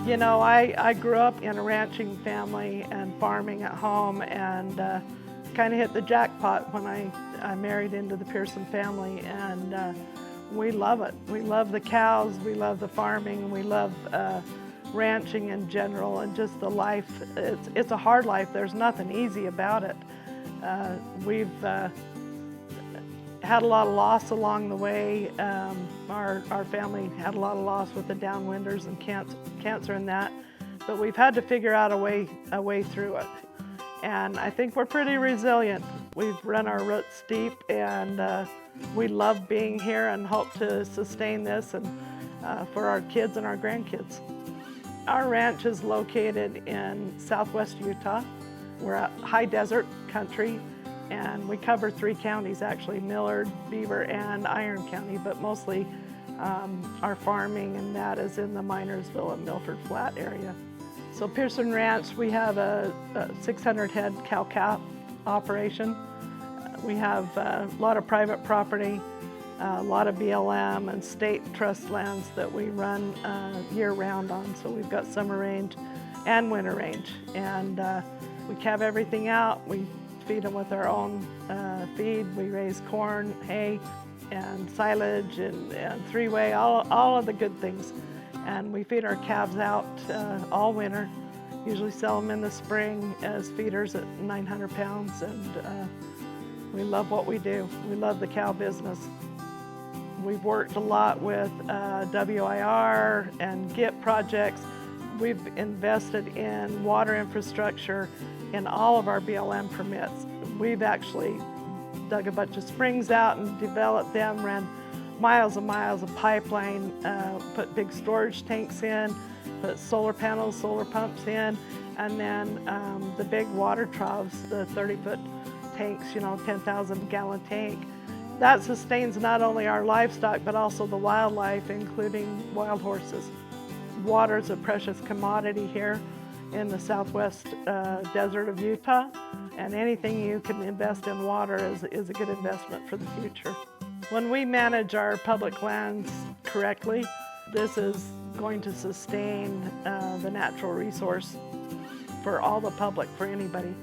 You know, I grew up in a ranching family and farming at home, and kind of hit the jackpot when I married into the Pearson family, and we love it. We love the cows, we love the farming, we love ranching in general, and just the life. It's a hard life. There's nothing easy about it. We've had a lot of loss along the way. Our family had a lot of loss with the downwinders and cancer and that, but we've had to figure out a way through it. And I think we're pretty resilient. We've run our roots deep, and we love being here and hope to sustain this and for our kids and our grandkids. Our ranch is located in southwest Utah. We're a high desert country, and we cover 3 counties actually, Millard, Beaver, and Iron County, but mostly our farming and that is in the Minersville and Milford Flat area. So Pearson Ranch, we have a 600 head cow-calf operation. We have a lot of private property, a lot of BLM and state trust lands that we run year-round on. So we've got summer range and winter range, and we calve everything out. We feed them with our own feed. We raise corn, hay, and silage, and three-way, all of the good things. And we feed our calves out all winter. Usually sell them in the spring as feeders at 900 pounds, and we love what we do. We love the cow business. We've worked a lot with WIR and GIP projects. We've invested in water infrastructure in all of our BLM permits. We've actually dug a bunch of springs out and developed them, ran miles and miles of pipeline, put big storage tanks in, put solar panels, solar pumps in, and then the big water troughs, the 30-foot tanks, 10,000 gallon tank. That sustains not only our livestock, but also the wildlife, including wild horses. Water is a precious commodity here in the southwest desert of Utah, and anything you can invest in water is a good investment for the future. When we manage our public lands correctly, this is going to sustain the natural resource for all the public, for anybody.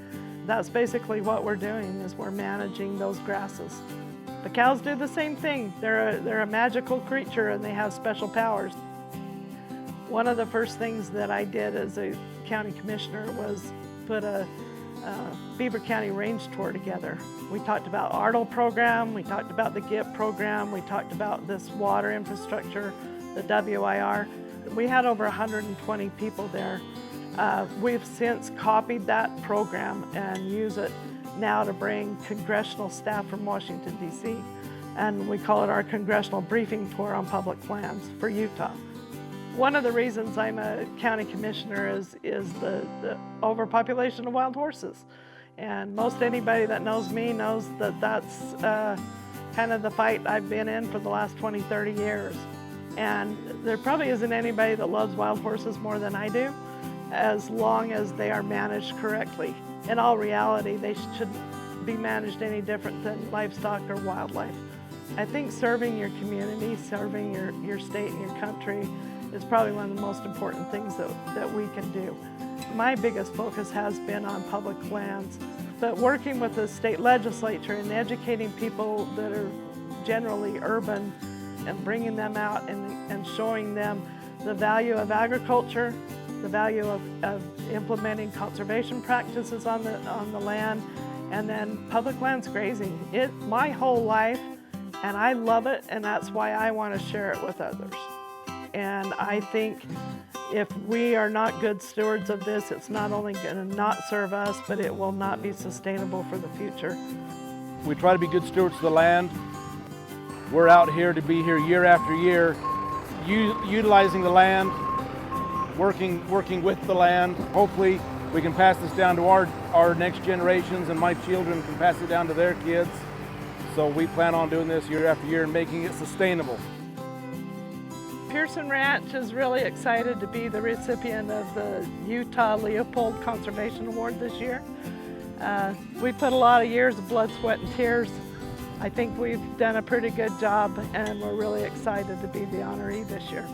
That's basically what we're doing, is we're managing those grasses. The cows do the same thing. They're a magical creature, and they have special powers. One of the first things that I did as a county commissioner was put a Beaver County Range Tour together. We talked about ARDL program, we talked about the GIP program, we talked about this water infrastructure, the WIR. We had over 120 people there. We've since copied that program and use it now to bring congressional staff from Washington, D.C. And we call it our Congressional Briefing Tour on Public Lands for Utah. One of the reasons I'm a county commissioner is the overpopulation of wild horses. And most anybody that knows me knows that that's kind of the fight I've been in for the last 20, 30 years. And there probably isn't anybody that loves wild horses more than I do, as long as they are managed correctly. In all reality, they shouldn't be managed any different than livestock or wildlife. I think serving your community, serving your state and your country is probably one of the most important things that we can do. My biggest focus has been on public lands, but working with the state legislature and educating people that are generally urban and bringing them out and showing them the value of agriculture, the value of implementing conservation practices on the land, and then public lands grazing. My whole life, and I love it, and that's why I want to share it with others. And I think if we are not good stewards of this, it's not only going to not serve us, but it will not be sustainable for the future. We try to be good stewards of the land. We're out here to be here year after year, utilizing the land, working with the land. Hopefully we can pass this down to our next generations, and my children can pass it down to their kids. So we plan on doing this year after year and making it sustainable. Pearson Ranch is really excited to be the recipient of the Utah Leopold Conservation Award this year. We put a lot of years of blood, sweat, and tears. I think we've done a pretty good job, and we're really excited to be the honoree this year.